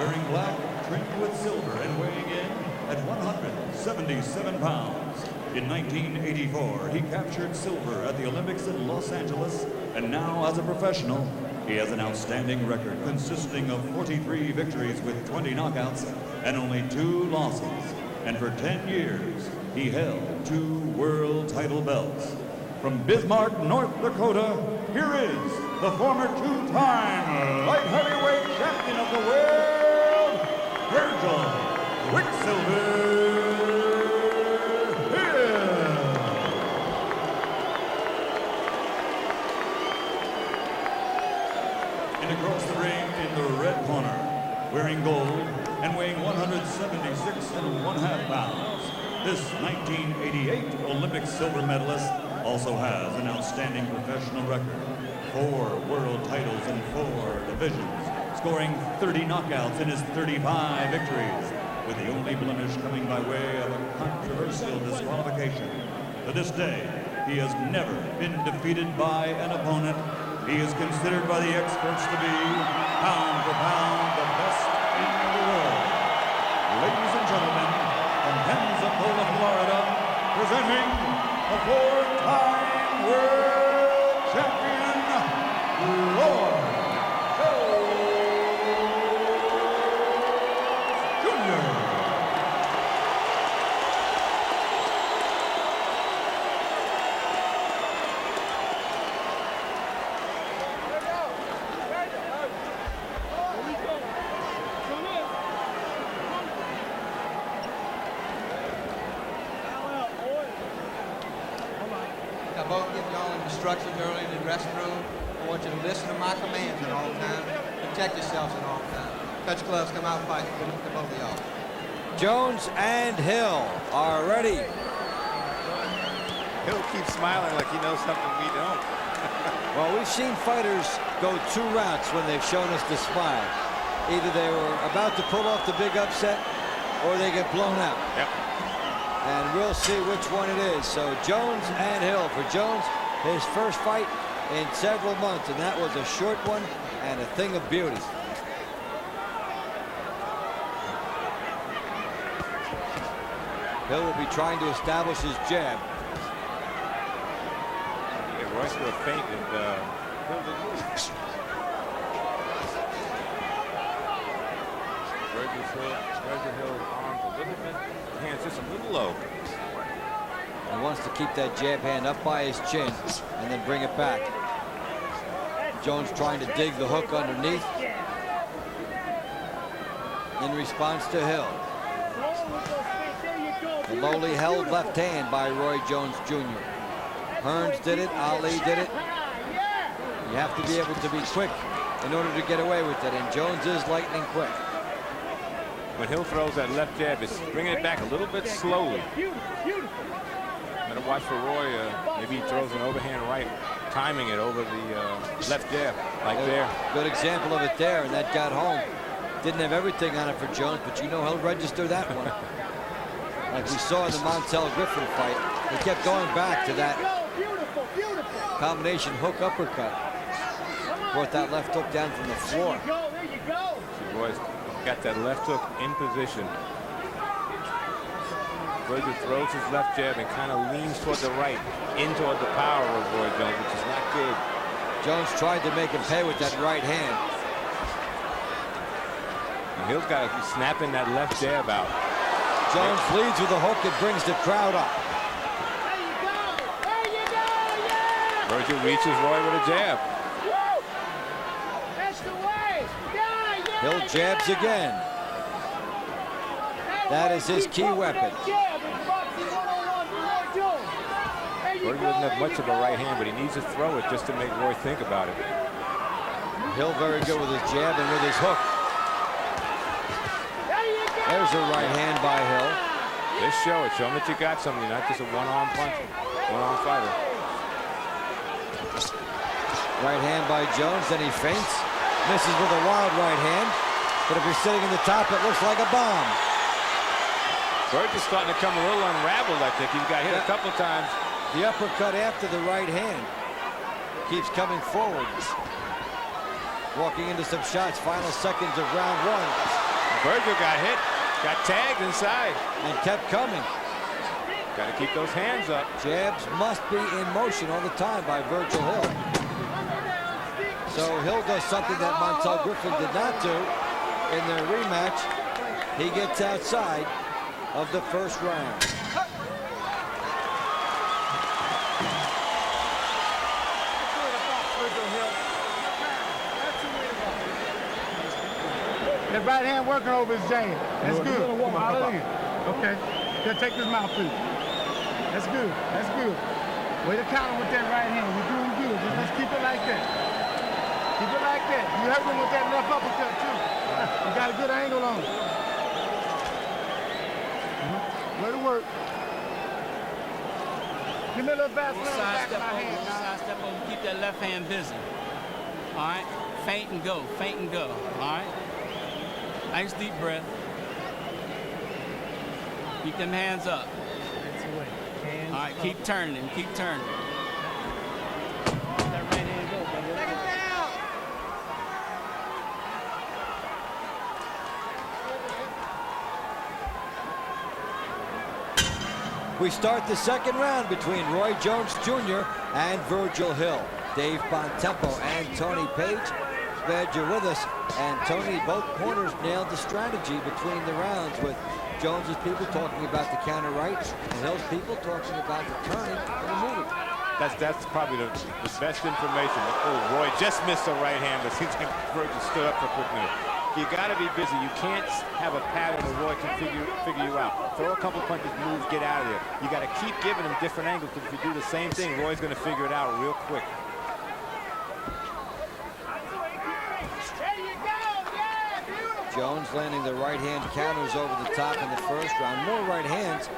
wearing black, trimmed with silver, and weighing in at 177 pounds. In 1984, he captured silver at the Olympics in Los Angeles, and now as a professional, he has an outstanding record consisting of 43 victories with 20 knockouts and only 2 losses. And for 10 years, he held 2 world title belts. From Bismarck, North Dakota, here is the former 2-time light heavyweight champion of the world, Virgil Quicksilver Hill. And across the ring in the red corner, wearing gold and weighing 176 1/2 pounds, this 1988 Olympic silver medalist also has an outstanding professional record. 4 world titles in 4 divisions, scoring 30 knockouts in his 35 victories, with the only blemish coming by way of a controversial disqualification. To this day, he has never been defeated by an opponent. He is considered by the experts to be, pound for pound, the best in the world. Ladies and gentlemen, from Pensacola, Florida, presenting a 4-time world champion, Roy Jones Jr. I both give y'all instructions early in the dressing room. I want you to listen to my commands at all times. Protect yourselves at all times. Touch gloves, come out and fight. Good luck to both of y'all. Jones and Hill are ready. Hill keeps smiling like he knows something we don't. Well, we've seen fighters go 2 routes when they've shown us to smile. Either they were about to pull off the big upset or they get blown out. Yep. And we'll see which one it is. So Jones and Hill. For Jones, his first fight in several months, and that was a short one and a thing of beauty. Hill will be trying to establish his jab. Yeah, Royce threw a feint and Hill didn't. Virgil Hill's arms a little bit, hands just a little low. He wants to keep that jab hand up by his chin and then bring it back. Jones trying to dig the hook underneath in response to Hill. The lowly held left hand by Roy Jones Jr. Hearns did it, Ali did it. You have to be able to be quick in order to get away with it, and Jones is lightning quick. When Hill throws that left jab, it's bringing it back a little bit slowly. Better watch for Roy. Maybe he throws an overhand right, timing it over the left jab, like there. Good example of it there, and that got home. Didn't have everything on it for Jones, but you know he'll register that one. Like we saw in the Montel Griffin fight, he kept going back to that combination hook uppercut. Brought that left hook down from the floor. See, Roy's got that left hook in position. Virgil throws his left jab and kind of leans toward the right, in toward the power of Roy Jones, which is not good. Jones tried to make him pay with that right hand. And Hill's got to be snapping that left jab out. Jones leads with a hook and brings the crowd up. Virgil reaches Roy with a jab. Hill jabs again. That is his key weapon. Virgil doesn't have much of a right hand, but he needs to throw it just to make Roy think about it. Hill very good with his jab and with his hook. There's a right hand by Hill. Just show it. Show him that you got something, not just a one-arm puncher, one-arm fighter. Right hand by Jones, then he feints. Misses with a wild right hand. But if you're sitting in the top, it looks like a bomb. Virgil's starting to come a little unraveled, I think. He got hit a couple times. The uppercut after the right hand keeps coming forward. Walking into some shots, final seconds of round 1. Virgil got hit, got tagged inside. And kept coming. Got to keep those hands up. Jabs must be in motion all the time by Virgil Hill. So Hill does something that Montel Griffin did not do in their rematch. He gets outside of the first round. That right hand working over his jab. That's good. Hallelujah. Okay. Then take this mouthpiece. That's good. That's good. Way to counter with that right hand. You're doing good. Just let's keep it like that. Keep it like that. You hurt him with that left uppercut too. You got a good angle on it. Way to work. Give me a little Vaseline on the back of my hand. Sidestep over. Keep that left hand busy. All right. Feint and go. Feint and go. All right. Nice deep breath. Keep them hands up. All right, keep turning him, keep turning. Let that right hand go, baby. Take it down. We start the second round between Roy Jones Jr. and Virgil Hill. Dave Bontempo and Tony Page. Glad you're with us. And Tony, both corners nailed the strategy between the rounds, with Jones's people talking about the counter right and Hill's people talking about the turning and the moving. That's probably the best information. Oh, Roy just missed the right hand, but seems like Virgil stood up for quick move. You got to be busy. You can't have a pattern where Roy can figure you out. Throw a couple punches, moves, get out of there. You got to keep giving him different angles, because if you do the same thing, Roy's going to figure it out real quick. Jones landing the right hand counters over the top in the first round. More right hands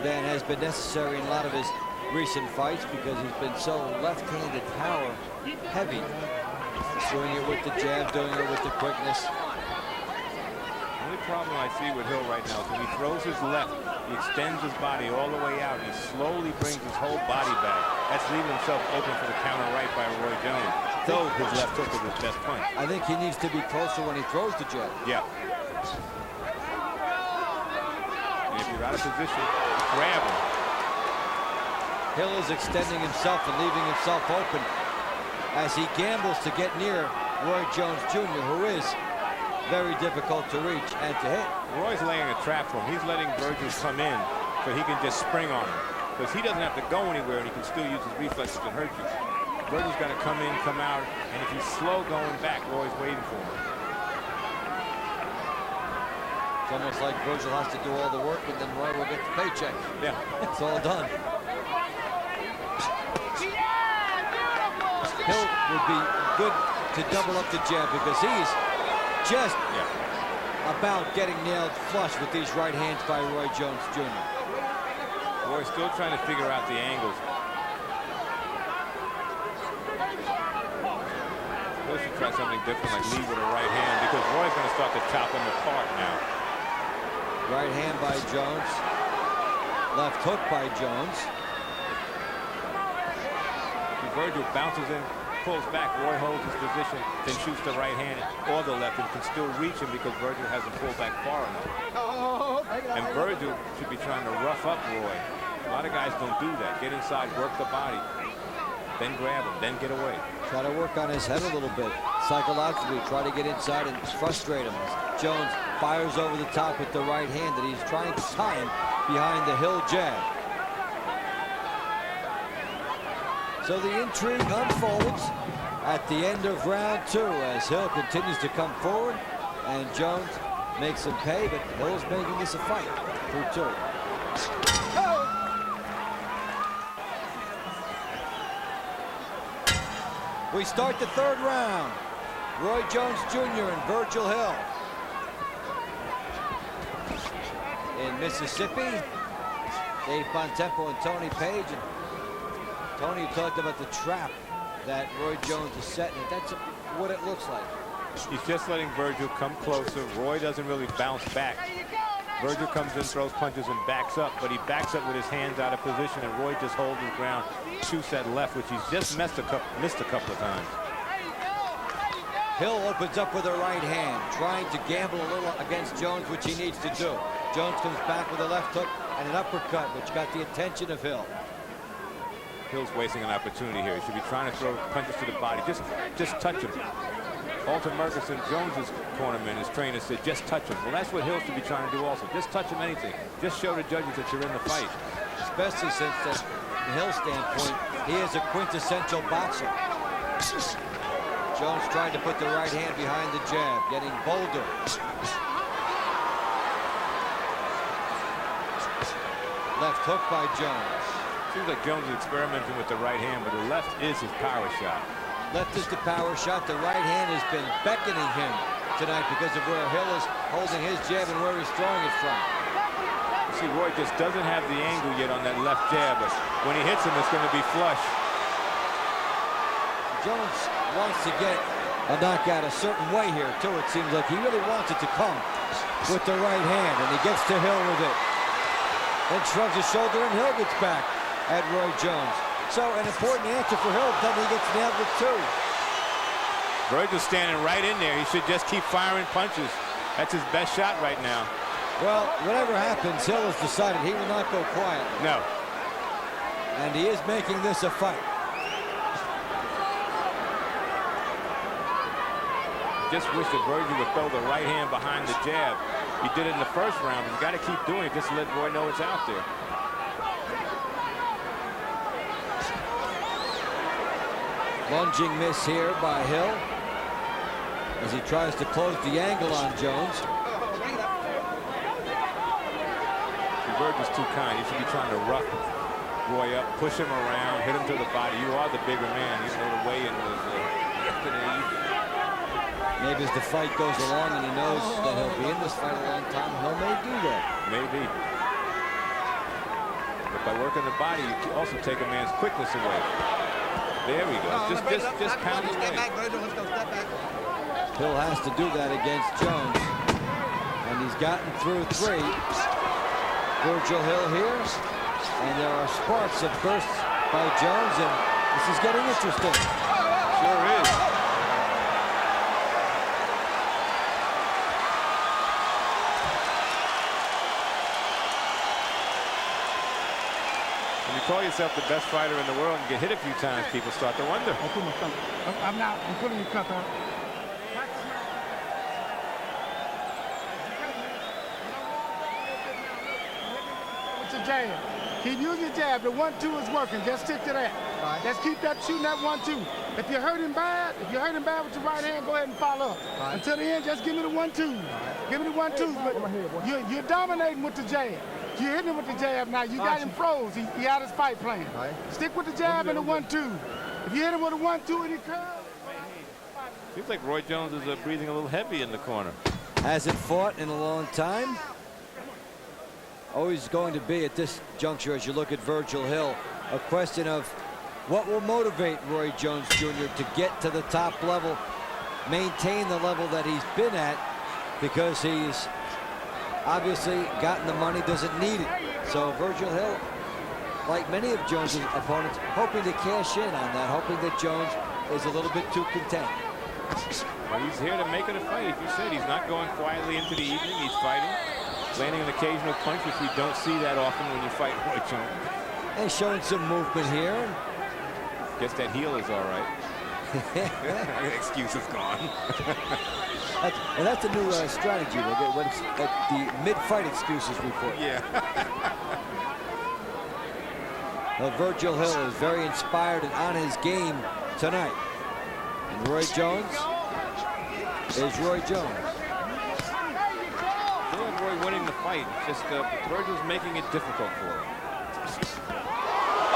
than has been necessary in a lot of his recent fights, because he's been so left-handed power heavy. He's doing it with the jab, doing it with the quickness. The only problem I see with Hill right now is when he throws his left, he extends his body all the way out, and he slowly brings his whole body back. That's leaving himself open for the counter right by Roy Jones. Though his left hook is his best punch. I think he needs to be closer when he throws the jab. Yeah. And if you're out of position, grab him. Hill is extending himself and leaving himself open as he gambles to get near Roy Jones Jr., who is very difficult to reach and to hit. Roy's laying a trap for him. He's letting Virgil come in so he can just spring on him, because he doesn't have to go anywhere and he can still use his reflexes to hurt you. Virgil's got to come in, come out, and if he's slow going back, Roy's waiting for him. It's almost like Virgil has to do all the work and then Roy will get the paycheck. Yeah. It's all done. Hill would be good to double up the jab, because he's just about getting nailed flush with these right hands by Roy Jones Jr. Roy's still trying to figure out the angles. Hill should try something different, like lead with a right hand, because Roy's going to start to chop him apart now. Right hand by Jones. Left hook by Jones. Virgil bounces in, pulls back, Roy holds his position, then shoots the right hand or the left, and can still reach him because Virgil hasn't pulled back far enough. And Virgil should be trying to rough up Roy. A lot of guys don't do that. Get inside, work the body, then grab him, then get away. Try to work on his head a little bit. Psychologically, try to get inside and frustrate him. Jones fires over the top with the right hand that he's trying to time behind the Hill jab. So the intrigue unfolds at the end of round two as Hill continues to come forward and Jones makes him pay, but Hill's making this a fight through two. We start the third round. Roy Jones Jr. and Virgil Hill. In Mississippi, Dave Bontempo and Tony Page. And Tony talked about the trap that Roy Jones is setting. That's what it looks like. He's just letting Virgil come closer. Roy doesn't really bounce back. Virgil comes in, throws punches, and backs up, but he backs up with his hands out of position, and Roy just holds his ground, shoots that left, which he's just missed a couple of times. Hill opens up with a right hand, trying to gamble a little against Jones, which he needs to do. Jones comes back with a left hook and an uppercut, which got the attention of Hill. Hill's wasting an opportunity here. He should be trying to throw punches to the body. Just touch him. Alton Murchison, Jones's cornerman, his trainer, said just touch him. Well, that's what Hill should be trying to do also. Just touch him, anything. Just show the judges that you're in the fight. Especially since, from the Hill standpoint, he is a quintessential boxer. Jones trying to put the right hand behind the jab, getting bolder. Left hook by Jones. Seems like Jones is experimenting with the right hand, but the left is his power shot. Left is the power shot. The right hand has been beckoning him tonight because of where Hill is holding his jab and where he's throwing it from. You see, Roy just doesn't have the angle yet on that left jab, but when he hits him, it's going to be flush. Jones wants to get a knockout a certain way here, too. It seems like he really wants it to come with the right hand, and he gets to Hill with it. Then shrugs his shoulder, and Hill gets back at Roy Jones. So an important answer for Hill, then he gets nailed with two. Virgil's standing right in there. He should just keep firing punches. That's his best shot right now. Well, whatever happens, Hill has decided he will not go quiet. No. And he is making this a fight. Just wish that Virgil would throw the right hand behind the jab. He did it in the first round, but you got to keep doing it just to let Roy know it's out there. Lunging miss here by Hill as he tries to close the angle on Jones. Virgil's too kind. He should be trying to rough Roy up, push him around, hit him to the body. You are the bigger man, even though the weigh-in was yesterday. Maybe as the fight goes along and he knows that he'll be in this fight a long time, Hill may do that. Maybe. But by working the body, you also take a man's quickness away. There we go. Just pound away. Hill has to do that against Jones. And he's gotten through three. Virgil Hill here. And there are sparks of bursts by Jones, and this is getting interesting. Sure is. When you call yourself the best fighter in the world and get hit a few times, people start to wonder. I'm putting your cup out. With your jab. Keep using your jab. The 1-2 is working. Just stick to that. Right. Just keep that shooting that 1-2. If you're hurting bad, with your right hand, go ahead and follow up. Right. Until the end, just give me the 1-2. Right. Give me the 1-2. But you're dominating with the jab. You're hitting him with the jab now. You got him froze. He out his fight plan. Right. Stick with the jab and the 1-2. If you hit him with a 1-2 and he curves. Seems like Roy Jones is breathing a little heavy in the corner. Hasn't fought in a long time. Always going to be at this juncture, as you look at Virgil Hill, a question of what will motivate Roy Jones Jr. to get to the top level, maintain the level that he's been at, because he's obviously gotten the money, doesn't need it. So Virgil Hill, like many of Jones's opponents, hoping to cash in on that, hoping that Jones is a little bit too content. Well, he's here to make it a fight. As you said, he's not going quietly into the evening. He's fighting, landing an occasional punch, which we don't see that often when you fight Roy Jones. And showing some movement here. Guess that heel is all right. Excuse is gone. That's a new strategy. What's the mid-fight excuses report. Yeah. Well, Virgil Hill is very inspired and on his game tonight. And Roy Jones is Roy Jones. Still have Roy winning the fight. Just Virgil's making it difficult for him.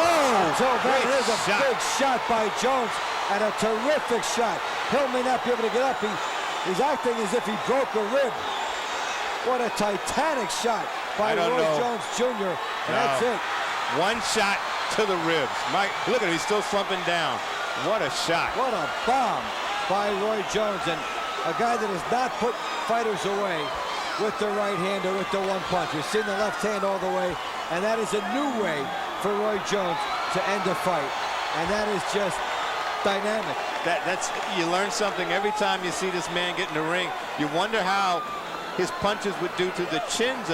Oh, so that Great is a shot. big shot by Jones, and a terrific shot. Hill may not be able to get up. He's acting as if he broke a rib. What a titanic shot by Roy Jones Jr. And that's it. One shot to the ribs. Mike, look at him. He's still slumping down. What a shot. What a bomb by Roy Jones, and a guy that has not put fighters away with the right hand or with the one punch. We've seen the left hand all the way, and that is a new way for Roy Jones to end a fight. And that is just dynamic. That's you learn something every time you see this man get in the ring. You wonder how his punches would do to the chins of